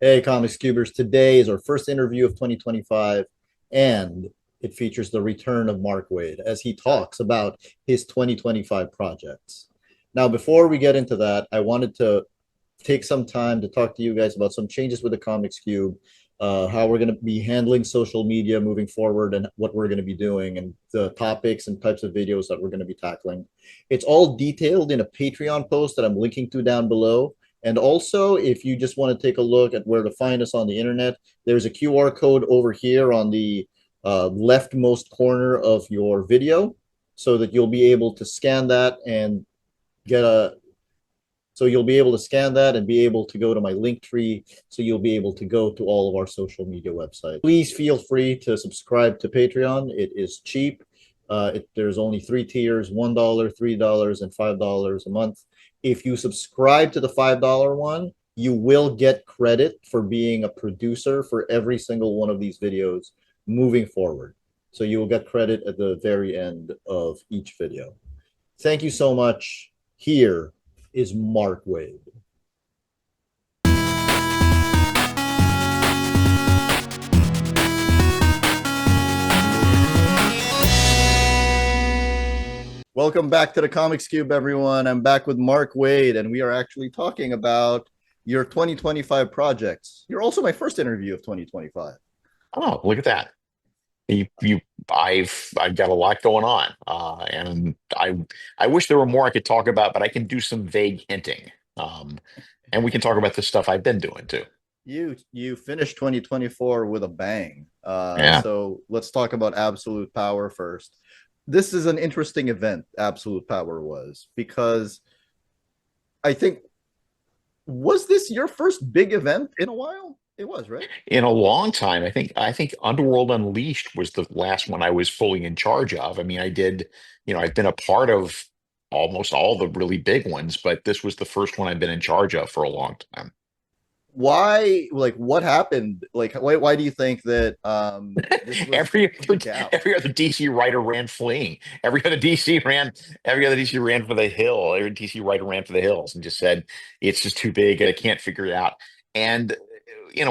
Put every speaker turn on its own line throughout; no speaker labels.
Hey, Comics Cubers. Today is our first interview of 2025, and it features the return of Mark Waid as he talks about his 2025 projects. Now, before we get into that, I wanted to take some time to talk to you guys about some changes with the Comics Cube, how we're going to be handling social media moving forward, and what we're going to be doing, and the topics and types of videos that we're going to be tackling. It's all detailed in a Patreon post that I'm linking to down below. And also, if you just want to take a look at where to find us on the internet, there's a QR code over here on the leftmost corner of your video so that you'll be able to scan that and get a so you'll be able to scan that and be able to go to my link tree. So you'll be able to go to all of our social media websites. Please feel free to subscribe to Patreon. It is cheap. There's only three tiers: $1, $3, and $5 a month. If you subscribe to the $5 one, you will get credit for being a producer for every single one of these videos moving forward. So you will get credit at the very end of each video. Thank you so much. Here is Mark Waid. Welcome back to the Comics Cube, everyone. I'm back with Mark Waid, and we are actually talking about your 2025 projects. You're also my first interview of 2025.
Oh, look at that. I've got a lot going on. And I wish there were more I could talk about, but I can do some vague hinting. And we can talk about the stuff I've been doing too.
You finished 2024 with a bang.
Yeah.
So let's talk about Absolute Power first. This is an interesting event, Absolute Power was, because I think, was this your first big event in a while? It was, right?
In a long time, I think Underworld Unleashed was the last one I was fully in charge of. I mean, I've been a part of almost all the really big ones, but this was the first one I've been in charge of for a long time.
Why, like, what happened? Like, why do you think that this was
Every
the
other,
gap?
every other DC writer ran fleeing. Every other DC ran for the hill. Every DC writer ran for the hills and just said, it's just too big and I can't figure it out. And,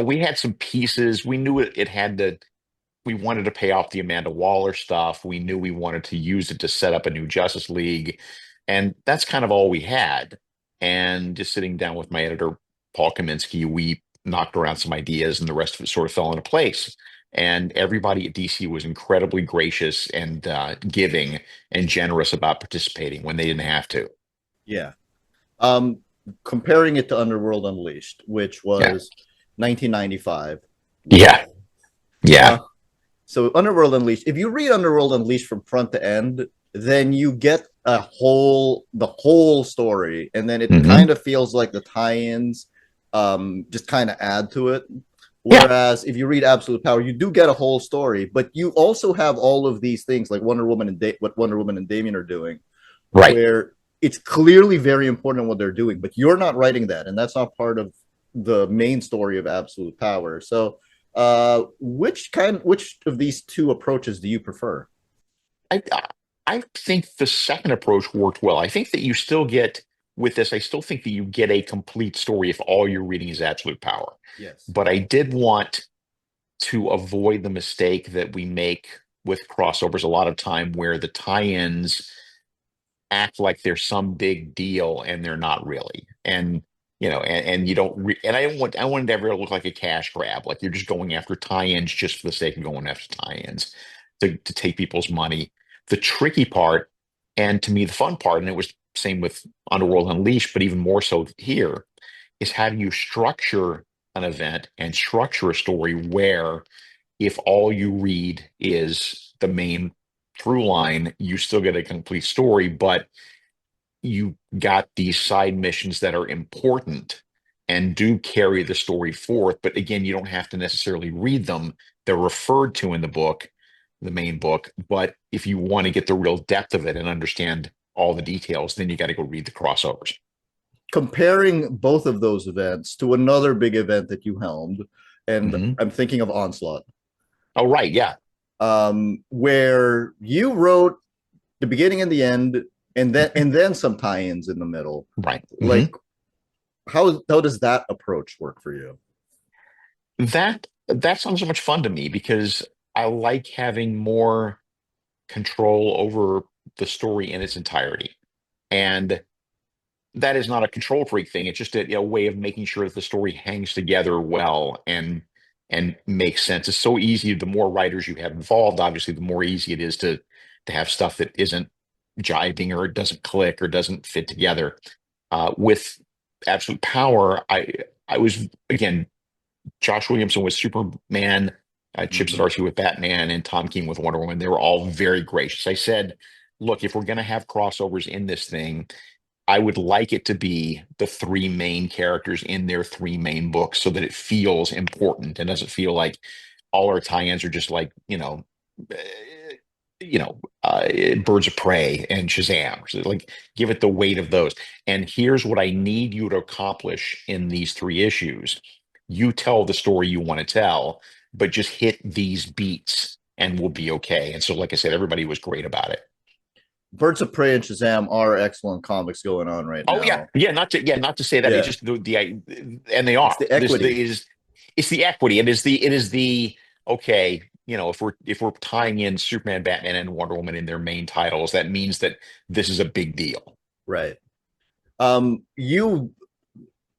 we had some pieces. We knew we wanted to pay off the Amanda Waller stuff. We knew we wanted to use it to set up a new Justice League. And that's kind of all we had. And just sitting down with my editor, Paul Kaminsky, we knocked around some ideas and the rest of it sort of fell into place. And everybody at DC was incredibly gracious and giving and generous about participating when they didn't have to.
Yeah. Um, Comparing it to Underworld Unleashed, which
Yeah.
was 1995.
Yeah.
Wow.
Yeah.
Uh, so Underworld Unleashed, if you read Underworld Unleashed from front to end, then you get the whole story, and then it
Hmm.
kind of feels like the tie-ins just kind of add to it.
Yeah.
Whereas if you read Absolute Power, you do get a whole story, but you also have all of these things like what Wonder Woman and Damian are doing,
Right.
where it's clearly very important what they're doing, but you're not writing that, and that's not part of the main story of Absolute Power. So, which of these two approaches do you prefer?
I think the second approach worked well. I think that you still get with this, I still think that you get a complete story if all you're reading is absolute power.
Yes.
But I did want to avoid the mistake that we make with crossovers a lot of time where the tie-ins act like they're some big deal and they're not really. And you don't and I wanted ever to look like a cash grab, like you're just going after tie-ins just for the sake of going after tie-ins to take people's money. The tricky part, and to me the fun part, and it was same with Underworld Unleashed, but even more so here, is how do you structure an event and structure a story where if all you read is the main through line, you still get a complete story, but you got these side missions that are important and do carry the story forth. But again, you don't have to necessarily read them. They're referred to in the book, the main book. But if you want to get the real depth of it and understand all the details, then you got to go read the crossovers.
Comparing both of those events to another big event that you helmed, and
Hmm.
I'm thinking of Onslaught,
Oh, right. Yeah.
where you wrote the beginning and the end, and then some tie-ins in the middle.
Right. Hmm.
Like, how does that approach work for you?
That sounds so much fun to me because I like having more control over the story in its entirety. And that is not a control freak thing. It's just a way of making sure that the story hangs together well and makes sense. It's so easy. The more writers you have involved, obviously, the more easy it is to have stuff that isn't jiving or it doesn't click or doesn't fit together. With Absolute Power, I was again Josh Williamson with Superman, Chip
Mhm.
Zdarsky with Batman, and Tom King with Wonder Woman. They were all very gracious. I said, look, if we're going to have crossovers in this thing, I would like it to be the three main characters in their three main books so that it feels important and doesn't feel like all our tie-ins are just like, uh, Birds of Prey and Shazam. So, like, give it the weight of those. And here's what I need you to accomplish in these three issues. You tell the story you want to tell, but just hit these beats and we'll be okay. And so, like I said, everybody was great about it.
Birds of Prey and Shazam are excellent comics going on right
Oh yeah,
now.
not to say that it's
Yeah,
just and they
it's
are.
the
This
equity.
is It's the equity. It is the okay. If we're tying in Superman, Batman, and Wonder Woman in their main titles, that means that this is a big deal.
Right. You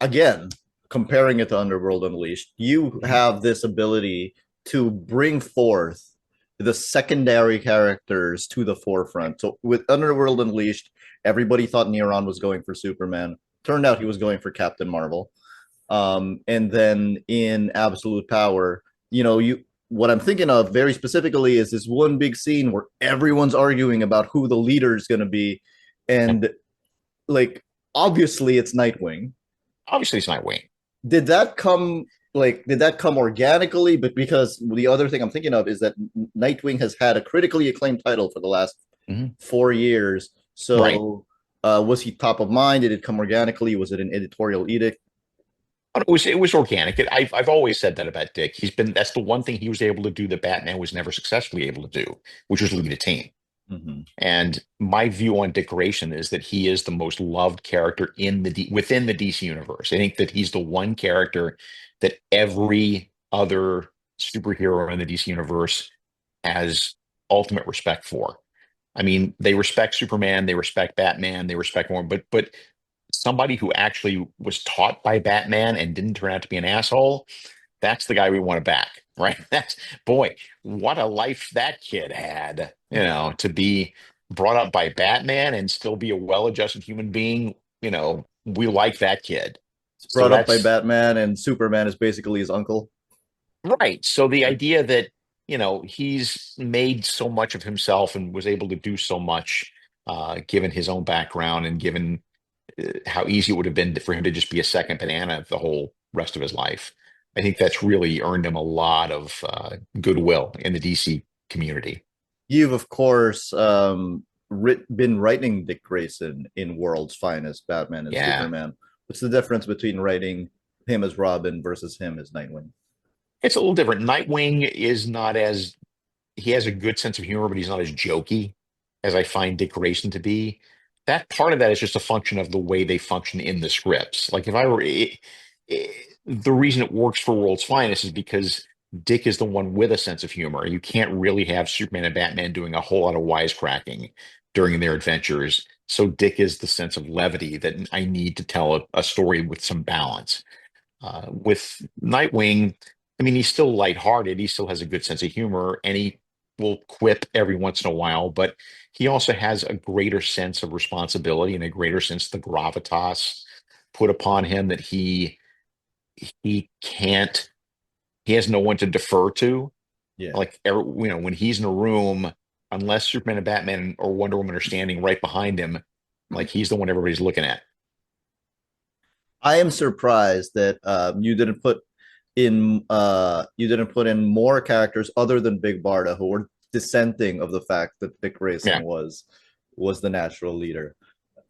again, comparing it to Underworld Unleashed, you
Mhm.
have this ability to bring forth the secondary characters to the forefront. So with Underworld Unleashed, everybody thought Neron was going for Superman. Turned out he was going for Captain Marvel. And then in Absolute Power, you what I'm thinking of very specifically is this one big scene where everyone's arguing about who the leader is going to be, and like obviously it's Nightwing.
Obviously, it's Nightwing.
Did that come organically? But because the other thing I'm thinking of is that Nightwing has had a critically acclaimed title for the last
Mhm.
4 years.
Right.
So was he top of mind? Did it come organically? Was it an editorial edict?
But it was organic. I've always said that about Dick. That's the one thing he was able to do that Batman was never successfully able to do, which was lead a team.
Mm-hmm.
And my view on Dick Grayson is that he is the most loved character within the DC universe. I think that he's the one character that every other superhero in the DC universe has ultimate respect for. I mean, they respect Superman, they respect Batman, they respect more, but somebody who actually was taught by Batman and didn't turn out to be an asshole, that's the guy we want back, right? That's Boy, what a life that kid had, to be brought up by Batman and still be a well-adjusted human being. We like that kid.
It's
So
brought up by
that's
Batman, and Superman is basically his uncle.
right. So the
Yeah.
idea that, he's made so much of himself and was able to do so much, given his own background and given how easy it would have been for him to just be a second banana the whole rest of his life. I think that's really earned him a lot of goodwill in the DC community.
You've of course been writing Dick Grayson in World's Finest, Batman and
Yeah,
Superman. What's the difference between writing him as Robin versus him as Nightwing?
it's a little different. Nightwing is not as he has a good sense of humor, but he's not as jokey as I find Dick Grayson to be. That part of that is just a function of the way they function in the scripts. Like if I were, the reason it works for World's Finest is because Dick is the one with a sense of humor. You can't really have Superman and Batman doing a whole lot of wisecracking during their adventures. So Dick is the sense of levity that I need to tell a story with some balance. With Nightwing, I mean, he's still lighthearted. He still has a good sense of humor, and he will quip every once in a while. But he also has a greater sense of responsibility and a greater sense of the gravitas put upon him that he can't. He has no one to defer to.
Yeah.
Like when he's in a room, unless Superman and Batman or Wonder Woman are standing right behind him, like he's the one everybody's looking at.
I am surprised that you didn't put in more characters other than Big Barda who were dissenting of the fact that Dick Grayson
Yeah,
was the natural leader.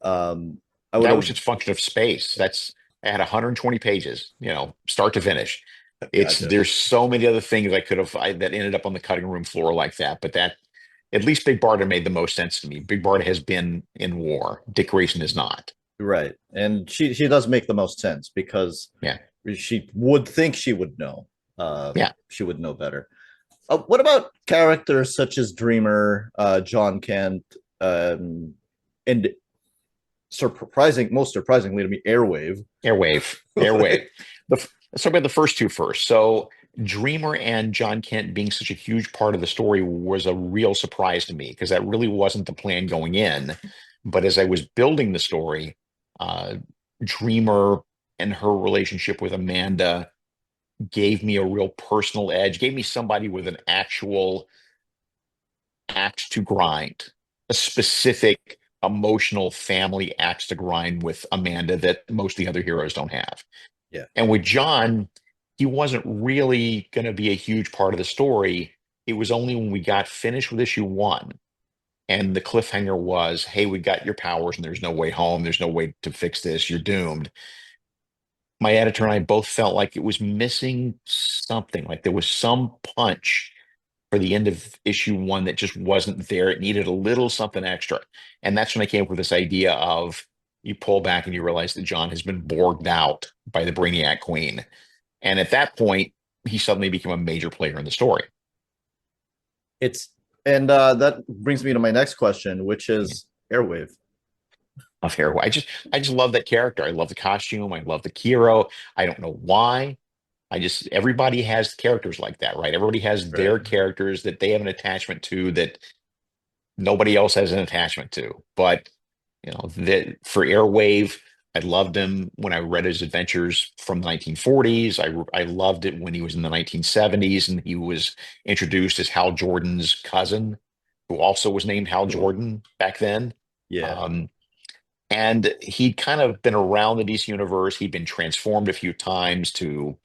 Um, I would
that was
have
just function of space. That's at 120 pages, start to finish.
gotcha.
There's so many other things that ended up on the cutting room floor like that, but that at least Big Barda made the most sense to me. Big Barda has been in war. Dick Grayson is not.
Right. And she does make the most sense because
Yeah.
she would think she would know.
Yeah,
she would know better. What about characters such as Dreamer, John Kent, and most surprisingly to me, Airwave?
Airwave. Let's talk about the first two first. So Dreamer and John Kent being such a huge part of the story was a real surprise to me because that really wasn't the plan going in. But as I was building the story, uh, Dreamer and her relationship with Amanda gave me a real personal edge, gave me somebody with an actual axe to grind, a specific emotional family axe to grind with Amanda that most of the other heroes don't have.
Yeah.
And with John, he wasn't really going to be a huge part of the story. It was only when we got finished with issue one and the cliffhanger was, hey, we got your powers and there's no way home. There's no way to fix this. You're doomed. My editor and I both felt like it was missing something, like there was some punch for the end of issue one that just wasn't there. It needed a little something extra. And that's when I came up with this idea of you pull back and you realize that John has been borged out by the Brainiac Queen. And at that point, he suddenly became a major player in the story.
It's and that brings me to my next question, which
Yeah.
is Airwave.
Of Hair. I just love that character. I love the costume. I love the Kiro. I don't know why. I just everybody has characters like that, right? Everybody has
Right.
their characters that they have an attachment to that nobody else has an attachment to. But that for Airwave, I loved him when I read his adventures from the 1940s. I loved it when he was in the 1970s and he was introduced as Hal Jordan's cousin, who also was named Hal Jordan back then.
Yeah.
Um, and he'd kind of been around the DC universe. He'd been transformed a few times to,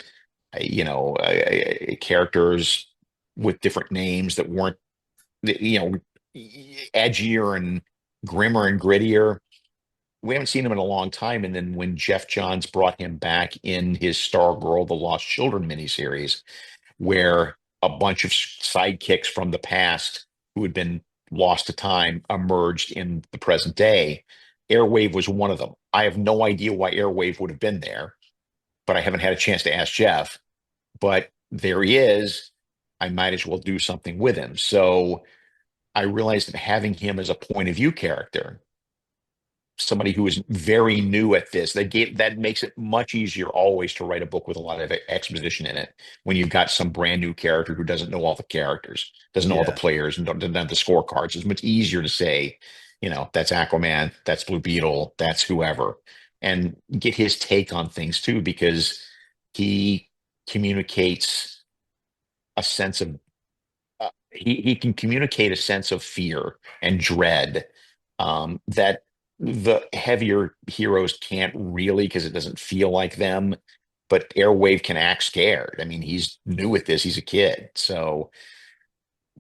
characters with different names that weren't, you know, edgier and grimmer and grittier. We haven't seen him in a long time. And then when Jeff Johns brought him back in his Stargirl, the Lost Children miniseries, where a bunch of sidekicks from the past who had been lost to time emerged in the present day, Airwave was one of them. I have no idea why Airwave would have been there, but I haven't had a chance to ask Jeff. But there he is. I might as well do something with him. So I realized that having him as a point of view character, somebody who is very new at this, that makes it much easier always to write a book with a lot of exposition in it when you've got some brand new character who doesn't know all the characters, doesn't know all the
Yeah.
players, and doesn't have the scorecards. It's much easier to say, that's Aquaman, that's Blue Beetle, that's whoever, and get his take on things too, because he communicates a sense of he can communicate a sense of fear and dread that the heavier heroes can't really because it doesn't feel like them. But Airwave can act scared. I mean, he's new at this. He's a kid, so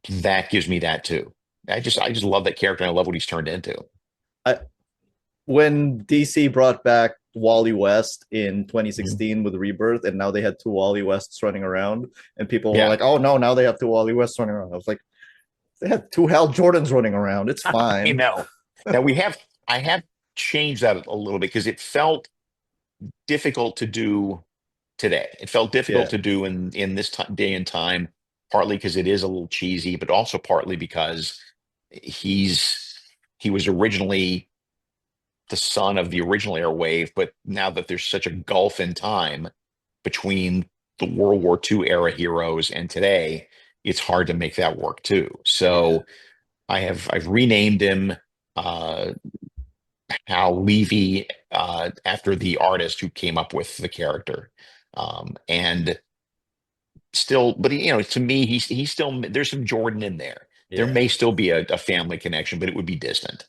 that gives me that too. I just love that character. And I love what he's turned into.
I, when DC brought back Wally West in
Mhm.
2016 with Rebirth, and now they had two Wally Wests running around, and people were
Yeah,
like, "Oh no, now they have two Wally Wests running around." I was like, "They had two Hal Jordans running around. It's
I
fine."
know. Now I have changed that a little bit because it felt difficult to do today. It felt difficult
Yeah,
to do in this day and time, partly because it is a little cheesy, but also partly because he's he was originally the son of the original Airwave, but now that there's such a gulf in time between the World War II era heroes and today, it's hard to make that work too.
yeah.
So I've renamed him uh, Hal Levy after the artist who came up with the character. And still, but to me, he's still there's some Jordan in there. There
Yeah.
may still be a family connection, but it would be distant.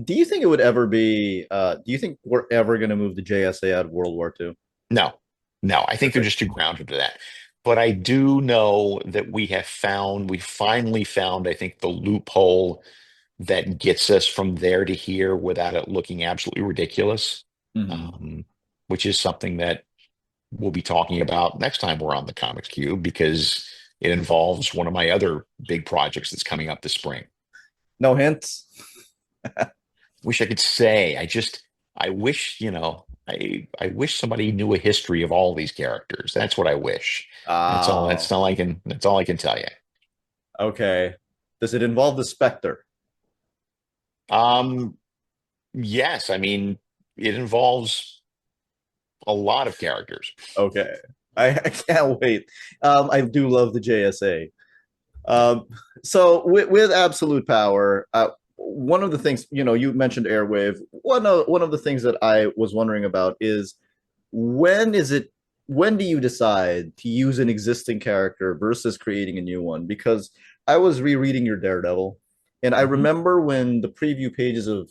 Do you think it would ever be? Do you think we're ever going to move the JSA out of World War II?
No, no, I think they're
Okay.
just too grounded to that. But I do know that we finally found, I think, the loophole that gets us from there to here without it looking absolutely ridiculous,
Hmm.
um, which is something that we'll be talking about next time we're on the Comics Cube because it involves one of my other big projects that's coming up this spring.
No hints.
Wish I could say. I wish. I wish somebody knew a history of all these characters. That's what I wish.
Oh,
That's all I can tell you.
okay. Does it involve the Spectre?
Um, yes, I mean it involves a lot of characters.
Okay. I can't wait. I do love the JSA. Um, so with absolute power, one of the things, you mentioned Airwave. One of the things that I was wondering about is when is it when do you decide to use an existing character versus creating a new one? Because I was rereading your Daredevil, and I
Mhm.
remember when the preview pages of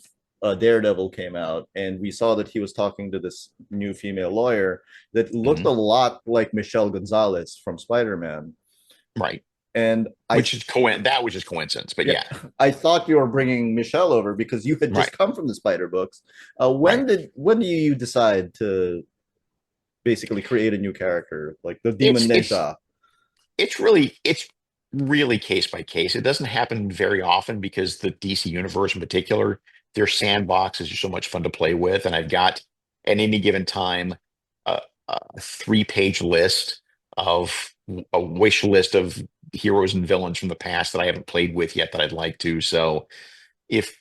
Daredevil came out, and we saw that he was talking to this new female lawyer that looked a
Mhm.
lot like Michelle Gonzalez from Spider-Man.
Right.
And I
That was just coincidence, but
yeah,
yeah,
I thought you were bringing Michelle over because you had
right,
just come from the Spider books.
right.
When do you decide to basically create a new character like the Demon
It's it's
Ninja?
it's really case by case. It doesn't happen very often because the DC universe in particular, their sandboxes are so much fun to play with, and I've got at any given time a 3-page list of a wish list of heroes and villains from the past that I haven't played with yet that I'd like to. So if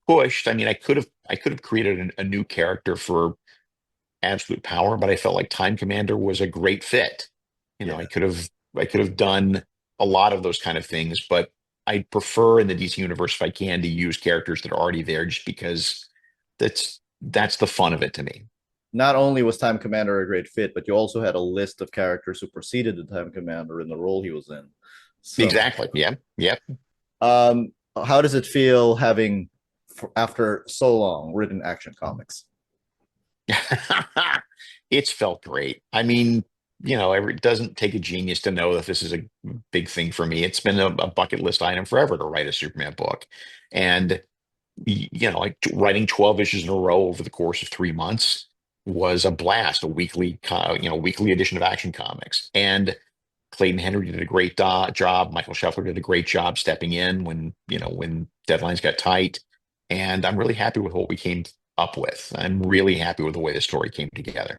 pushed, I mean, I could have created a new character for absolute power, but I felt like Time Commander was a great fit. You know,
Yeah,
I could have done a lot of those kind of things, but I prefer in the DC universe if I can to use characters that are already there just because that's the fun of it to me.
not only was Time Commander a great fit, but you also had a list of characters who preceded the Time Commander in the role he was in. So,
Exactly. Yeah. Yep.
how does it feel having, after so long, written Action Comics?
It's felt great. I mean, it doesn't take a genius to know that this is a big thing for me. It's been a bucket list item forever to write a Superman book. And like writing 12 issues in a row over the course of 3 months was a blast, a weekly edition of Action Comics. And Clayton Henry did a great job. Michael Scheffler did a great job stepping in when deadlines got tight. And I'm really happy with what we came up with. I'm really happy with the way the story came together.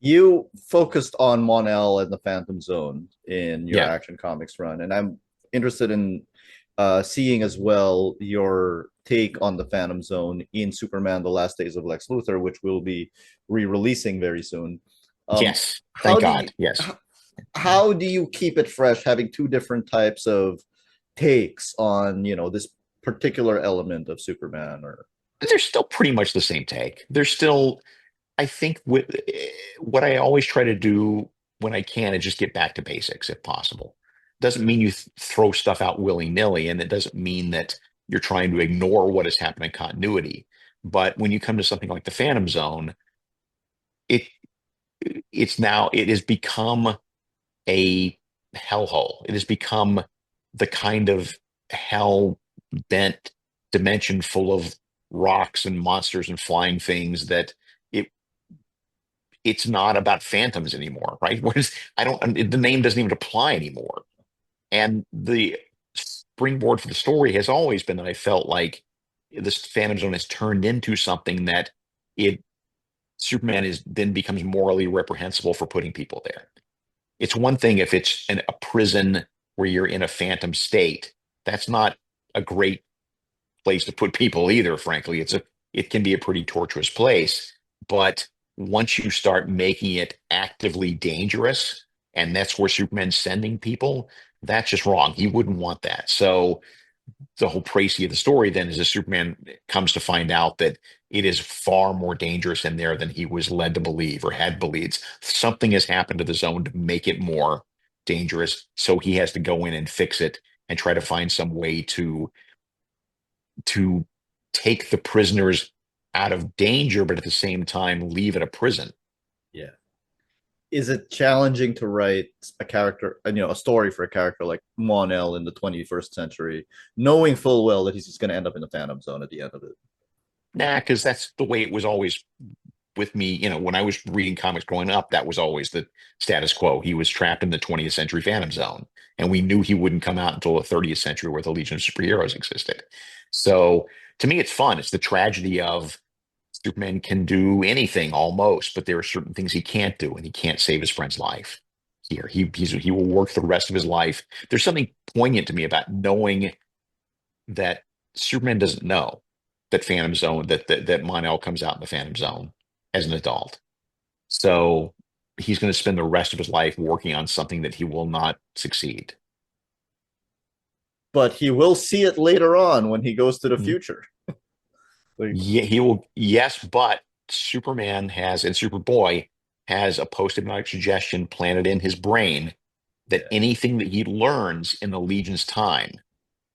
You focused on Mon-El and the Phantom Zone in your
Yeah.
Action Comics run, and I'm interested in seeing as well your take on the Phantom Zone in Superman: The Last Days of Lex Luthor, which will be re-releasing very soon. Um,
Yes.
how
Thank
do you
God. Yes.
how do you keep it fresh, having two different types of takes on this particular element of Superman? Or
They're still pretty much the same take. They're still I think what I always try to do when I can is just get back to basics if possible. Doesn't mean you throw stuff out willy-nilly, and it doesn't mean that you're trying to ignore what has happened in continuity. But when you come to something like the Phantom Zone, it it has become a hellhole. It has become the kind of hell bent dimension full of rocks and monsters and flying things that it it's not about phantoms anymore, right? Whereas the name doesn't even apply anymore. And the springboard for the story has always been that I felt like this Phantom Zone has turned into something that it Superman is then becomes morally reprehensible for putting people there. It's one thing if it's a prison where you're in a phantom state. That's not a great place to put people either, frankly. It can be a pretty torturous place. But once you start making it actively dangerous, and that's where Superman's sending people, that's just wrong. He wouldn't want that. So the whole précis of the story then is that Superman comes to find out that it is far more dangerous in there than he was led to believe or had believed. Something has happened to the zone to make it more dangerous. So he has to go in and fix it and try to find some way to take the prisoners out of danger, but at the same time leave it a prison.
yeah, is it challenging to write a character, a story for a character like Mon-El in the 21st century, knowing full well that he's just going to end up in the Phantom Zone at the end of it?
Nah, because that's the way it was always with me. When I was reading comics growing up, that was always the status quo. He was trapped in the 20th century Phantom Zone, and we knew he wouldn't come out until the 30th century where the Legion of Superheroes existed. So to me, it's fun. It's the tragedy of Superman can do anything almost, but there are certain things he can't do, and he can't save his friend's life. Here, he will work the rest of his life. There's something poignant to me about knowing that Superman doesn't know that Phantom Zone that Mon-El comes out in the Phantom Zone as an adult. So he's going to spend the rest of his life working on something that he will not succeed.
But he will see it later on when he goes to the future. Like,
Yeah, he will. Yes, but Superman has and Superboy has a post-hypnotic suggestion planted in his brain that
yeah.
anything that he learns in the Legion's time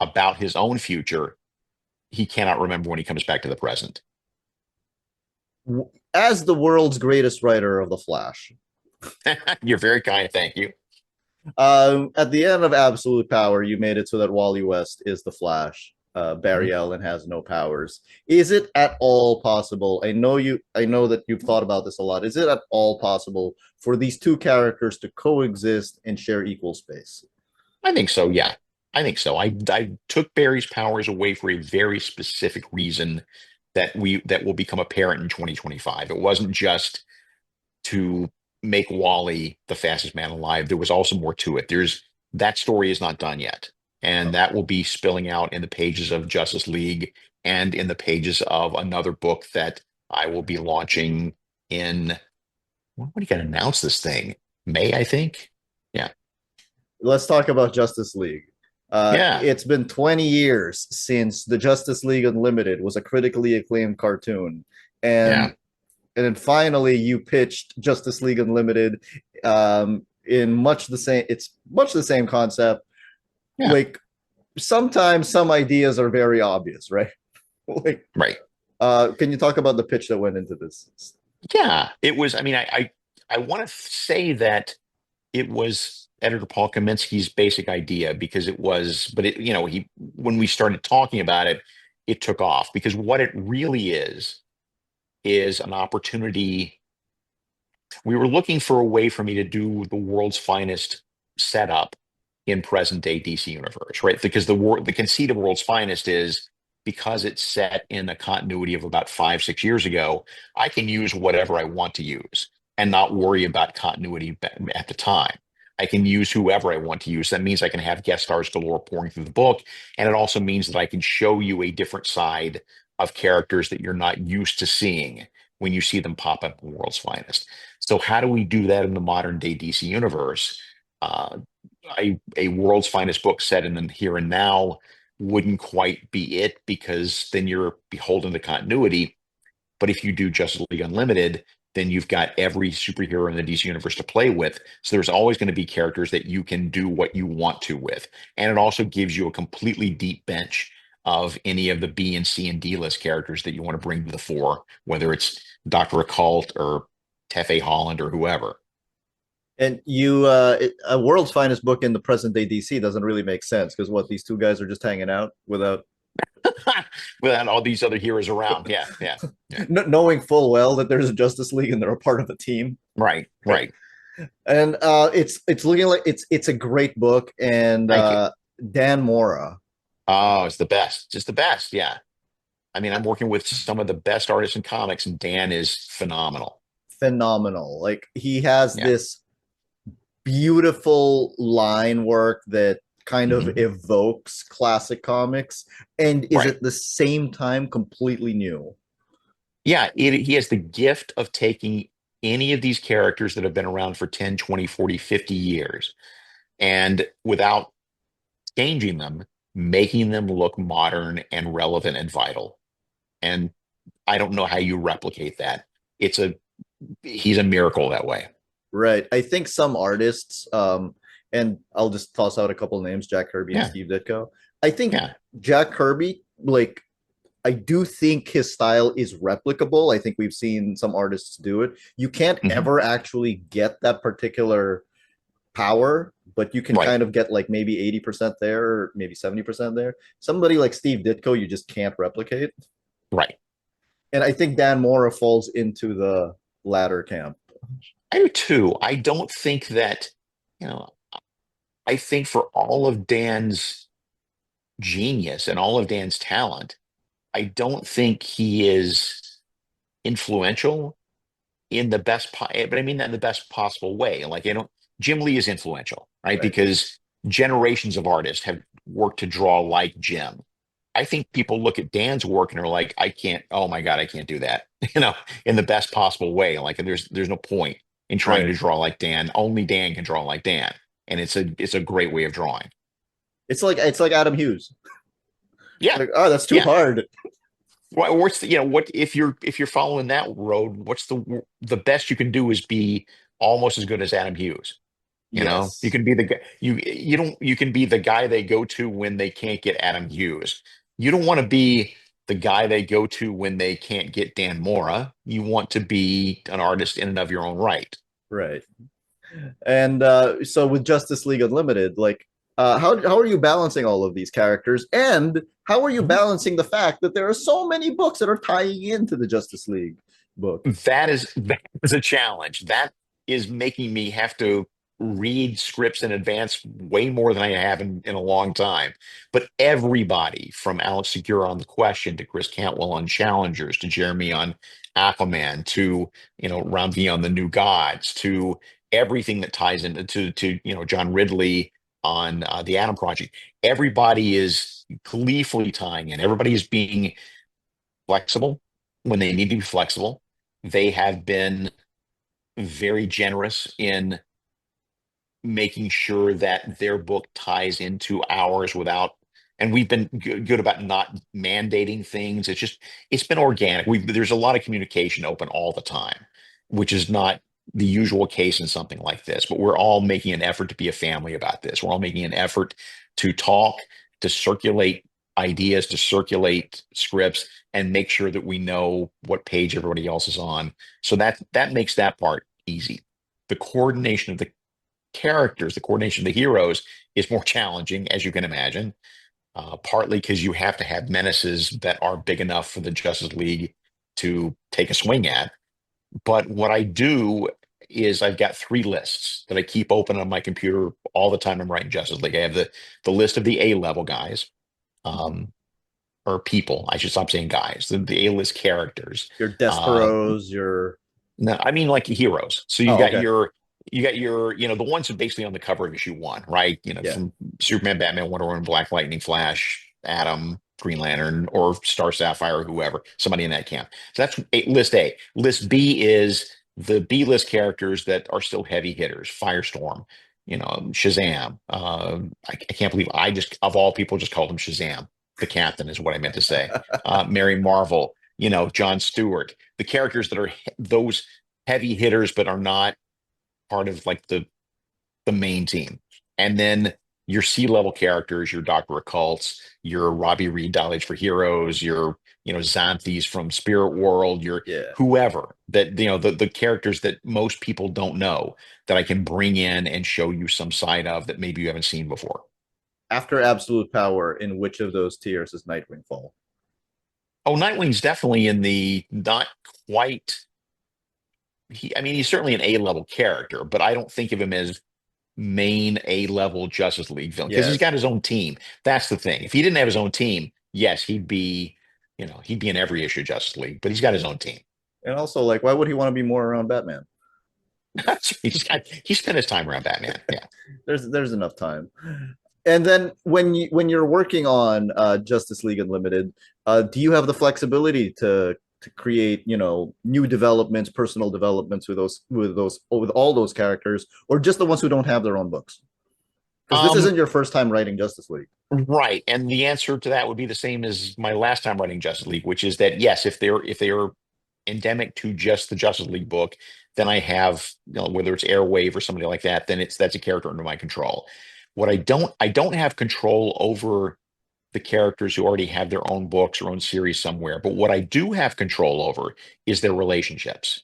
about his own future, he cannot remember when he comes back to the present.
As the world's greatest writer of the Flash,
You're very kind. Thank you.
at the end of Absolute Power, you made it so that Wally West is the Flash.
Mhm.
Barry Allen has no powers. Is it at all possible? I know that you've thought about this a lot. Is it at all possible for these two characters to coexist and share equal space?
I think so. Yeah, I think so. I took Barry's powers away for a very specific reason that will become apparent in 2025. It wasn't just to make Wally the fastest man alive. There was also more to it. There's that story is not done yet, and that will be spilling out in the pages of Justice League and in the pages of another book that I will be launching in. When are you going to announce this thing? May, I think. Yeah,
Let's talk about Justice League.
yeah,
It's been 20 years since the Justice League Unlimited was a critically acclaimed cartoon,
yeah,
and then finally you pitched Justice League Unlimited in much the same. It's much the same concept.
yeah.
Like sometimes some ideas are very obvious, right? Like,
Right.
can you talk about the pitch that went into this?
Yeah, it was. I mean, I want to say that it was editor Paul Kaminsky's basic idea because it was, but it, he when we started talking about it, it took off because what it really is an opportunity. We were looking for a way for me to do the world's finest setup in present day DC universe, right? Because the conceit of world's finest is because it's set in a continuity of about 5, 6 years ago, I can use whatever I want to use and not worry about continuity at the time. I can use whoever I want to use. That means I can have guest stars galore pouring through the book. And it also means that I can show you a different side of characters that you're not used to seeing when you see them pop up in World's Finest. So how do we do that in the modern day DC universe? Uh, a world's finest book set in the here and now wouldn't quite be it because then you're beholden to continuity. But if you do Justice League Unlimited, then you've got every superhero in the DC universe to play with. So there's always going to be characters that you can do what you want to with. And it also gives you a completely deep bench of any of the B and C and D list characters that you want to bring to the fore, whether it's Dr. Occult or Tefe Holland or whoever.
And a world's finest book in the present day DC doesn't really make sense because what these two guys are just hanging out without
Without all these other heroes around. Yeah, yeah, yeah.
knowing full well that there's a Justice League and they're a part of a team.
Right,
Right.
right.
And it's looking like it's a great book. And
Thank you.
Dan Mora,
Oh, it's the best. Just the best. Yeah. I mean, I'm working with some of the best artists in comics, and Dan is phenomenal.
phenomenal. Like he has
Yeah.
this beautiful line work that kind of
Mhm.
evokes classic comics and is
Right.
at the same time completely new.
Yeah. He has the gift of taking any of these characters that have been around for 10, 20, 40, 50 years and without changing them, making them look modern and relevant and vital. And I don't know how you replicate that. It's a He's a miracle that way.
Right. I think some artists, and I'll just toss out a couple names, Jack Kirby and
Yeah.
Steve Ditko. I think
Yeah.
Jack Kirby, like, I do think his style is replicable. I think we've seen some artists do it. You can't
Mhm.
ever actually get that particular power, but you can
Right.
kind of get like maybe 80% there, or maybe 70% there. Somebody like Steve Ditko, you just can't replicate.
Right.
And I think Dan Mora falls into the latter camp.
I do too. I don't think that, you know, I think for all of Dan's genius and all of Dan's talent, I don't think he is. influential in the but I mean that in the best possible way. Like, Jim Lee is influential, right?
Right.
Because generations of artists have worked to draw like Jim. I think people look at Dan's work and are like, I can't, oh my God, I can't do that, in the best possible way. Like, there's no point in trying
Right.
to draw like Dan. Only Dan can draw like Dan. And it's a great way of drawing.
It's like Adam Hughes. It's
Yeah.
like, oh, that's too
Yeah.
hard.
What's the, what if you're following that road, what's the best you can do is be almost as good as Adam Hughes. You
Yes.
can be the guy you don't you can be the guy they go to when they can't get Adam Hughes. You don't want to be the guy they go to when they can't get Dan Mora. You want to be an artist in and of your own right.
Right. And so with Justice League Unlimited, like, how are you balancing all of these characters, and how are you
Mhm.
balancing the fact that there are so many books that are tying into the Justice League book?
That is a challenge. That is making me have to read scripts in advance way more than I have in a long time. But everybody from Alex Segura on The Question to Chris Cantwell on Challengers to Jeremy on Aquaman to Ramvi on The New Gods to everything that ties into John Ridley on the Atom Project. Everybody is gleefully tying in. Everybody is being flexible when they need to be flexible. They have been very generous in making sure that their book ties into ours without, and we've been good about not mandating things. It's been organic. There's a lot of communication open all the time, which is not the usual case in something like this, but we're all making an effort to be a family about this. We're all making an effort to talk, to circulate ideas, to circulate scripts, and make sure that we know what page everybody else is on. So that makes that part easy. The coordination of the characters, the coordination of the heroes is more challenging, as you can imagine, partly because you have to have menaces that are big enough for the Justice League to take a swing at. But what I do is I've got three lists that I keep open on my computer all the time I'm writing Justice League. I have the list of the A level guys, um, or people. I should stop saying guys. The A list characters.
Your
Uh,
Desperados, your
No, I mean like heroes. So
oh, okay,
you got your, the ones that basically on the cover of issue 1, right?
yeah,
From Superman, Batman, Wonder Woman, Black Lightning, Flash, Atom, Green Lantern, or Star Sapphire, whoever, somebody in that camp. So that's list A. List B is the B list characters that are still heavy hitters. Firestorm, Shazam. I can't believe I just, of all people, just called him Shazam. The captain is what I meant to say. Mary Marvel, John Stewart, the characters that are those heavy hitters but are not part of like the main team. And then your C level characters, your Doctor Occults, your Robbie Reed Dial H for Heroes, your Xanthis from Spirit World, your
yeah.
whoever that the characters that most people don't know that I can bring in and show you some side of that maybe you haven't seen before.
After Absolute Power, in which of those tiers does Nightwing fall?
Oh, Nightwing's definitely in the not quite. I mean, he's certainly an A level character, but I don't think of him as main A level Justice League villain because he's
Yes,
got his own team. That's the thing. If he didn't have his own team, yes, he'd be in every issue of Justice League, but he's got his own team.
and also, like, why would he want to be more around Batman?
He spent his time around Batman. Yeah.
There's enough time. And then when you're working on Justice League Unlimited, do you have the flexibility to create new developments, personal developments with all those characters, or just the ones who don't have their own books? Because this
Um,
isn't your first time writing Justice League.
right. And the answer to that would be the same as my last time writing Justice League, which is that yes, if they're endemic to just the Justice League book, then I have, whether it's Airwave or somebody like that, then that's a character under my control. What I don't have control over the characters who already have their own books or own series somewhere. But what I do have control over is their relationships.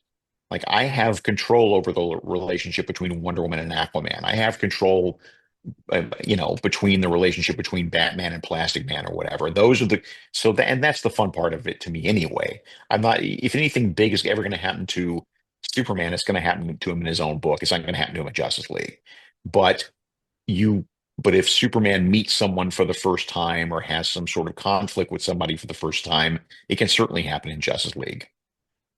Like I have control over the relationship between Wonder Woman and Aquaman. I have control, between the relationship between Batman and Plastic Man or whatever. Those are and that's the fun part of it to me anyway. I'm not, if anything big is ever going to happen to Superman, it's going to happen to him in his own book. It's not going to happen to him in Justice League. But you but if Superman meets someone for the first time or has some sort of conflict with somebody for the first time, it can certainly happen in Justice League.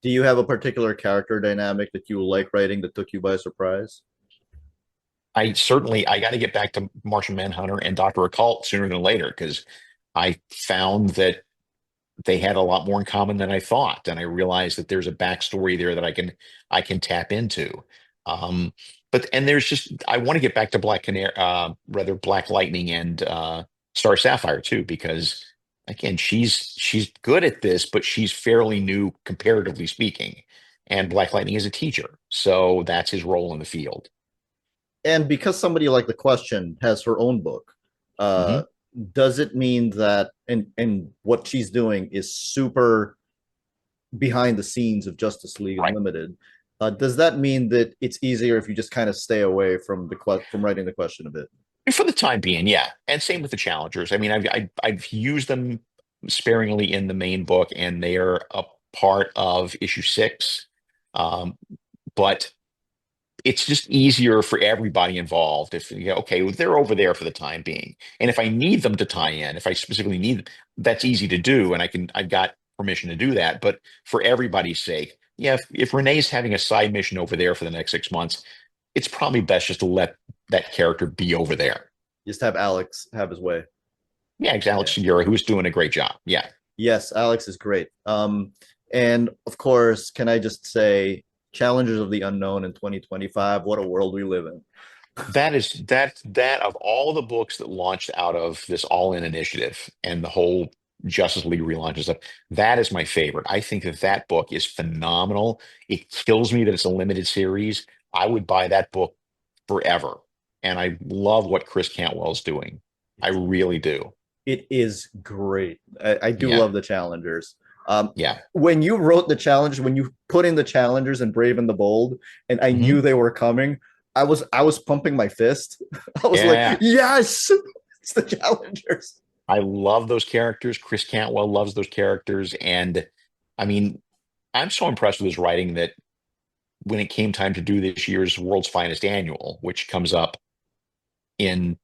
Do you have a particular character dynamic that you like writing that took you by surprise?
I got to get back to Martian Manhunter and Doctor Occult sooner than later because I found that they had a lot more in common than I thought, and I realized that there's a backstory there that I can tap into. Um, but and there's just I want to get back to Black Canary, rather Black Lightning and Star Sapphire too, because again, she's good at this, but she's fairly new comparatively speaking. And Black Lightning is a teacher, so that's his role in the field.
And because somebody like the question has her own book, uh,
Hmm.
does it mean that and what she's doing is super behind the scenes of Justice League
Right.
Unlimited? Does that mean that it's easier if you just kind of stay away from from writing the question a bit?
For the time being, yeah. And same with the challengers. I mean, I've used them sparingly in the main book, and they are a part of issue 6. Um, but it's just easier for everybody involved if okay, well, they're over there for the time being. And if I need them to tie in, if I specifically need, that's easy to do, and I've got permission to do that. But for everybody's sake, yeah, if Renee's having a side mission over there for the next 6 months, it's probably best just to let that character be over there.
Just have Alex have his way.
Yeah, it's Alex
Yeah.
Segura, who's doing a great job. Yeah,
Yes, Alex is great. And of course, can I just say, Challengers of the Unknown in 2025, what a world we live in.
that of all the books that launched out of this All-In initiative and the whole Justice League relaunch and stuff, that is my favorite. I think that that book is phenomenal. It kills me that it's a limited series. I would buy that book forever, and I love what Chris Cantwell's doing. I really do.
It is great. I do
Yeah,
love the Challengers. Um,
yeah.
when you wrote the challenge, when you put in the Challengers and Brave and the Bold, and I
Hmm.
knew they were coming, I was pumping my fist. I was like,
Yeah.
yes, it's the Challengers.
I love those characters. Chris Cantwell loves those characters, and I mean, I'm so impressed with his writing that when it came time to do this year's World's Finest Annual, which comes up in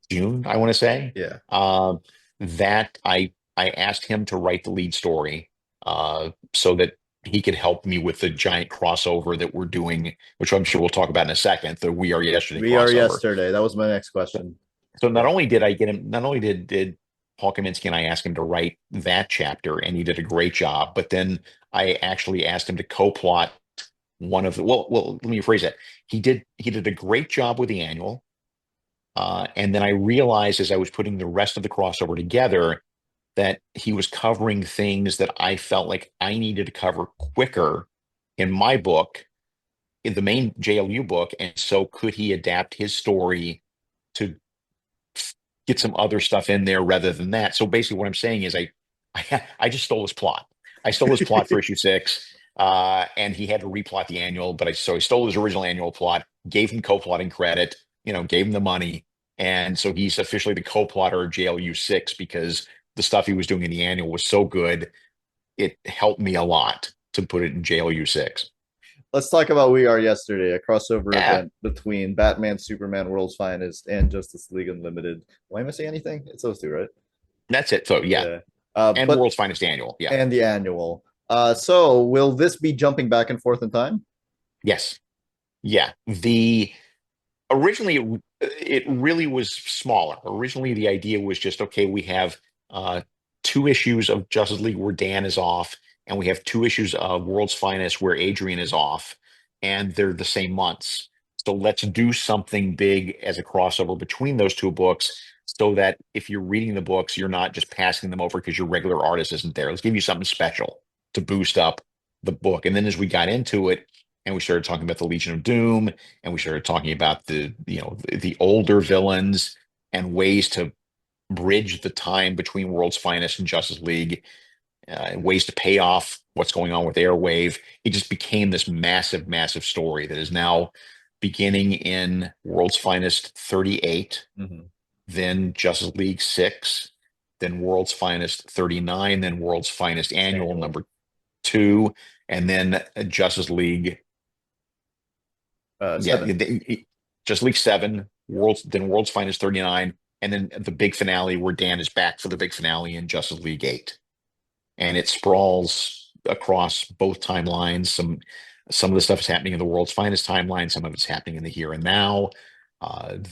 June, I want to say,
Yeah,
uh, that I asked him to write the lead story so that he could help me with the giant crossover that we're doing, which I'm sure we'll talk about in a second, the We Are Yesterday
we are
crossover.
yesterday. That was my next question.
So not
Yeah,
only did I get him, not only did Paul Kaminsky and I ask him to write that chapter, and he did a great job, but then I actually asked him to co-plot one of the let me rephrase that. He did a great job with the annual. And then I realized as I was putting the rest of the crossover together that he was covering things that I felt like I needed to cover quicker in my book, in the main JLU book. And so could he adapt his story to get some other stuff in there rather than that? So basically what I'm saying is I just stole his plot. I stole his plot for issue 6. And he had to replot the annual, but I stole his original annual plot, gave him co-plotting credit, gave him the money, and so he's officially the co-plotter of JLU 6 because the stuff he was doing in the annual was so good, it helped me a lot to put it in JLU 6.
let's talk about We Are Yesterday, a crossover
Yeah,
event between Batman, Superman, World's Finest, and Justice League Unlimited. Am I missing anything? It's those two, right?
that's it. So yeah,
Yeah.
and
But
World's Finest Annual. Yeah,
and the annual. So will this be jumping back and forth in time?
yes, yeah. The originally it really was smaller. Originally, the idea was just okay, we have 2 issues of Justice League where Dan is off, and we have 2 issues of World's Finest where Adrian is off, and they're the same months. So let's do something big as a crossover between those 2 books so that if you're reading the books, you're not just passing them over because your regular artist isn't there. Let's give you something special to boost up the book. And then as we got into it and we started talking about the Legion of Doom, and we started talking about the older villains and ways to bridge the time between World's Finest and Justice League, and ways to pay off what's going on with Airwave. It just became this massive, massive story that is now beginning in World's Finest 38,
Mhm.
then Justice League 6, then World's Finest 39, then World's Finest Annual
Annual.
number 2, and then Justice League, yeah,
7.
Just League 7, World's Finest 39, and then the big finale where Dan is back for the big finale in Justice League 8. And it sprawls. across both timelines. Some of the stuff is happening in the world's finest timeline. Some of it's happening in the here and now.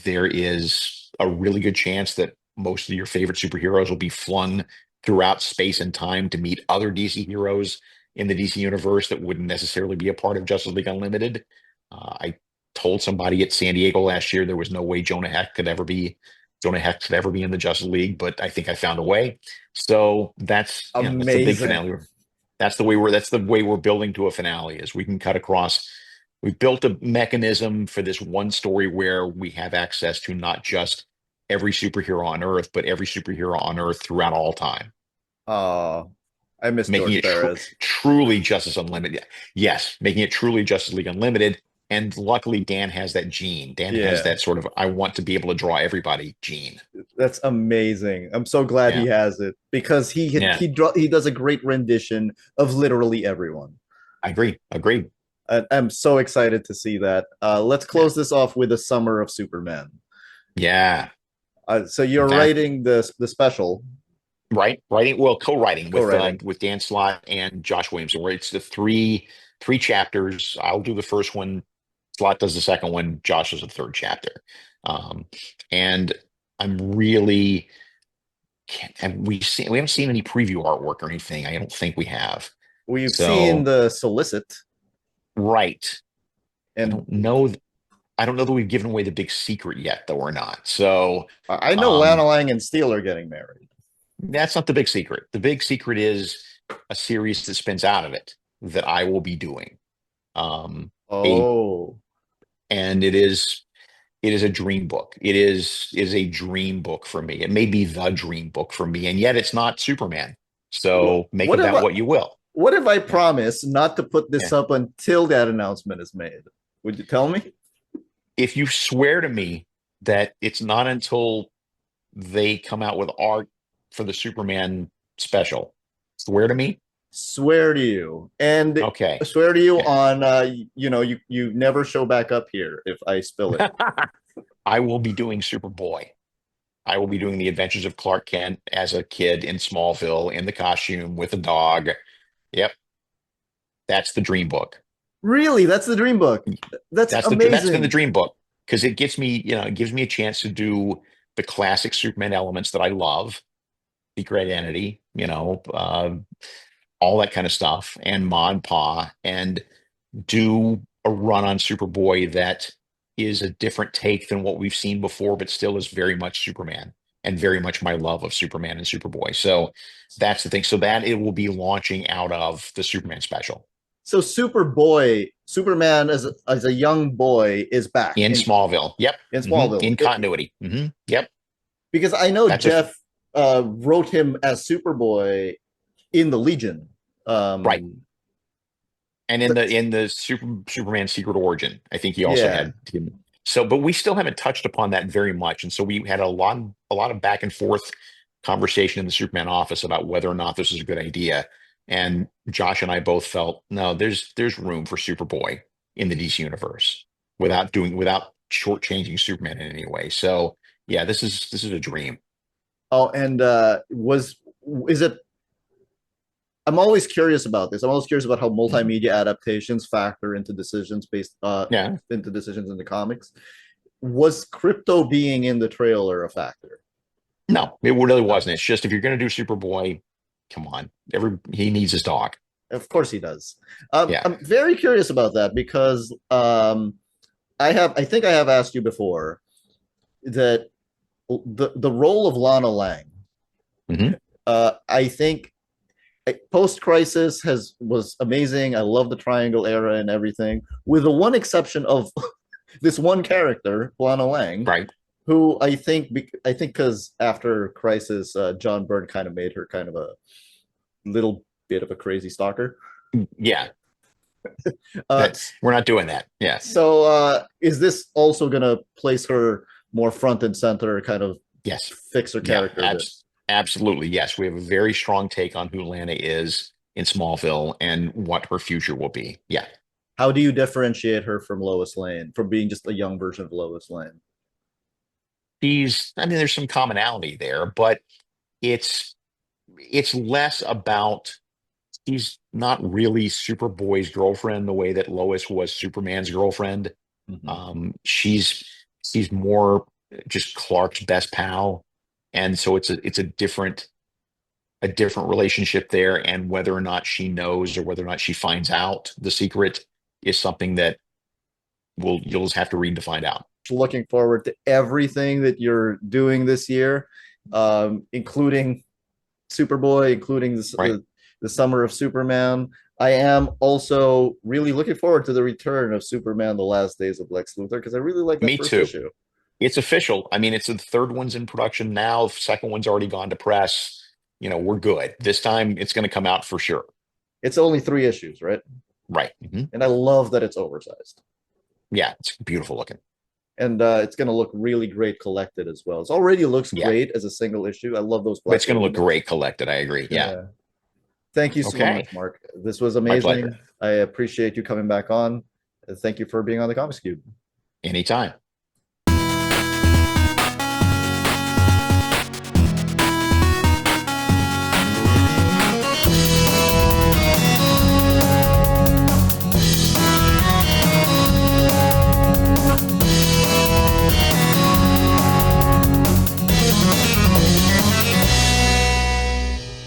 There is a really good chance that most of your favorite superheroes will be flung throughout space and time to meet other DC heroes in the DC universe that wouldn't necessarily be a part of Justice League Unlimited. I told somebody at San Diego last year there was no way Jonah Hex could ever be in the Justice League, but I think I found a way. So that's the big
Amazing.
finale. That's the way we're building to a finale is we can cut across. We've built a mechanism for this one story where we have access to not just every superhero on Earth, but every superhero on Earth throughout all time,
Oh, I miss
making
George
it
Barris.
truly Justice Unlimited. Yes, making it truly Justice League Unlimited. And luckily, Dan has that gene. Dan has
Yeah,
that sort of I want to be able to draw everybody gene.
that's amazing. I'm so glad he
Yeah,
has it because
yeah,
he does a great rendition of literally everyone.
I agree. Agreed.
I'm so excited to see that. Let's
Yeah,
close this off with a summer of Superman.
yeah.
So you're
That
writing the special
right, writing well, co-writing
co-writing.
with Dan Slott and Josh Williamson, where it's the three chapters. I'll do the first one. Slott does the second one. Josh does the third chapter. Um, and I'm really we haven't seen any preview artwork or anything. I don't think we have.
We've seen
So
the solicit,
right. I
and
don't know. I don't know that we've given away the big secret yet, though, or not. So
I know Lana
um,
Lang and Steele are getting married.
that's not the big secret. The big secret is a series that spins out of it that I will be doing. A
Oh,
and it is a dream book. It is a dream book for me. It may be the dream book for me, and yet it's not Superman. So make
what
of
if
that what you will.
I
Yeah,
promise not to put this
yeah.
up until that announcement is made? Would you tell me?
If you swear to me that it's not until they come out with art for the Superman special, swear to me.
Swear to you, and
Okay.
swear to you
Okay.
on you never show back up here if I spill it.
I will be doing Superboy. I will be doing the adventures of Clark Kent as a kid in Smallville in the costume with a dog. Yep, that's the dream book.
Really, that's the dream book. That's
That's been the
amazing.
dream book because it gets me, it gives me a chance to do the classic Superman elements that I love, Secret Identity, all that kind of stuff, and Ma and Pa, and do a run on Superboy that is a different take than what we've seen before, but still is very much Superman and very much my love of Superman and Superboy. So that's the thing. So that it will be launching out of the Superman special
So Superboy, Superman as a young boy is back
in Smallville. Yep.
in Smallville.
In continuity. Yep.
Because I know
That's a
Jeff wrote him as Superboy in the Legion.
right.
Um,
And in the Superman Secret Origin, I think he also
yeah.
had him. So, but we still haven't touched upon that very much. And so we had a lot of back and forth conversation in the Superman office about whether or not this is a good idea. And Josh and I both felt no, there's room for Superboy in the DC universe without shortchanging Superman in any way. So yeah, this is a dream.
Oh, and was is it? I'm always curious about this. I'm always curious about how
Mhm.
multimedia adaptations factor into decisions
Yeah.
into decisions in the comics. Was crypto being in the trailer a factor?
No, it really
No,
wasn't. It's just if you're gonna do Superboy, come on. He needs his dog.
of course he does.
Yeah.
I'm very curious about that because I think I have asked you before that the role of Lana Lang.
hmm
I think post crisis has was amazing. I love the Triangle era and everything, with the one exception of this one character, Lana Lang,
Right.
who I think because after Crisis, John Byrne kind of made her kind of a little bit of a crazy stalker.
Yeah.
Uh,
That we're not doing that. Yeah.
so is this also gonna place her more front and center, kind of
Yes.
fix her
Yeah.
character a bit?
Absolutely. Yes. We have a very strong take on who Lana is in Smallville and what her future will be. Yeah.
How do you differentiate her from Lois Lane, from being just a young version of Lois Lane?
I mean, there's some commonality there, but it's it's less about she's not really Superboy's girlfriend the way that Lois was Superman's girlfriend.
Mhm.
She's more just Clark's best pal, and so it's a different relationship there. And whether or not she knows or whether or not she finds out the secret is something that you'll just have to read to find out.
Looking forward to everything that you're doing this year, including Superboy, including
Right?
the Summer of Superman. I am also really looking forward to the return of Superman: The Last Days of Lex Luthor because I really like that
Me
first
too.
issue.
It's official. I mean, it's the third one's in production now. Second one's already gone to press. We're good. This time it's going to come out for sure.
It's only 3 issues, right?
Right.
And I love that it's oversized.
Yeah, it's beautiful looking.
And it's going to look really great collected as well. It already looks
Yeah,
great as a single issue. I love those
but
black
it's going to
label
look
books.
great collected. I agree. Yeah.
Yeah. Thank you so
Okay.
much, Mark. This was
My pleasure.
amazing. I appreciate you coming back on. Thank you for being on the Comics Cube.
Anytime.